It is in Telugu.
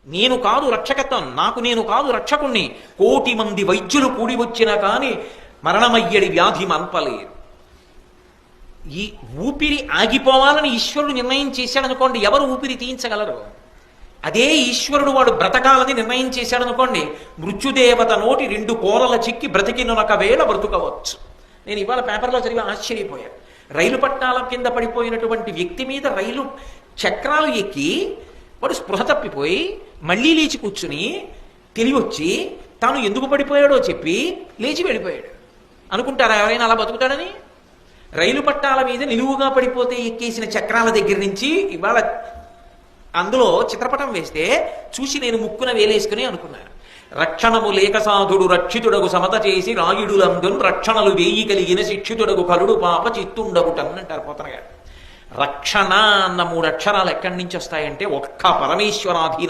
నేను కాదు రక్షకత్వం, నేను కాదు రక్షకుణ్ణి. 1,000,000 మంది వైద్యులు కూడి వచ్చినా కానీ మరణమయ్యడి వ్యాధి మన్పలేరు. ఈ ఊపిరి ఆగిపోవాలని ఈశ్వరుడు నిర్ణయం చేశాడనుకోండి, ఎవరు ఊపిరి తీయించగలరు? అదే ఈశ్వరుడు వాడు బ్రతకాలని నిర్ణయం చేశాడనుకోండి, మృత్యుదేవత నోటి 2 కోరల చిక్కి బ్రతికినొక వేళ బ్రతుకవచ్చు. నేను ఇవాళ పేపర్లో చదివి ఆశ్చర్యపోయాను. రైలు పట్టాల కింద పడిపోయినటువంటి వ్యక్తి మీద రైలు చక్రాలు ఎక్కి వాడు స్పృహ తప్పిపోయి మళ్ళీ లేచి కూర్చుని తెలివొచ్చి తాను ఎందుకు పడిపోయాడో చెప్పి లేచి వెళ్ళిపోయాడు. అనుకుంటారా ఎవరైనా అలా బతుకుతాడని? రైలు పట్టాల మీద నిలువుగా పడిపోతే ఎక్కేసిన చక్రాల దగ్గర నుంచి ఇవాళ అందులో చిత్రపటం వేస్తే చూసి నేను ముక్కున వేలేసుకుని అనుకున్నాను. రక్షణము లేక సాధుడు రక్షితుడగు సమత చేసి రాయుడులందున్ రక్షణలు వేయి కలిగిన శిక్షితుడగు కలుడు పాప చిత్తుండగుటన్ అంటారు పోతన గారు. రక్షణ అన్న 3 అక్షరాలు ఎక్కడి నుంచి వస్తాయంటే ఒక్క పరమేశ్వరాధీన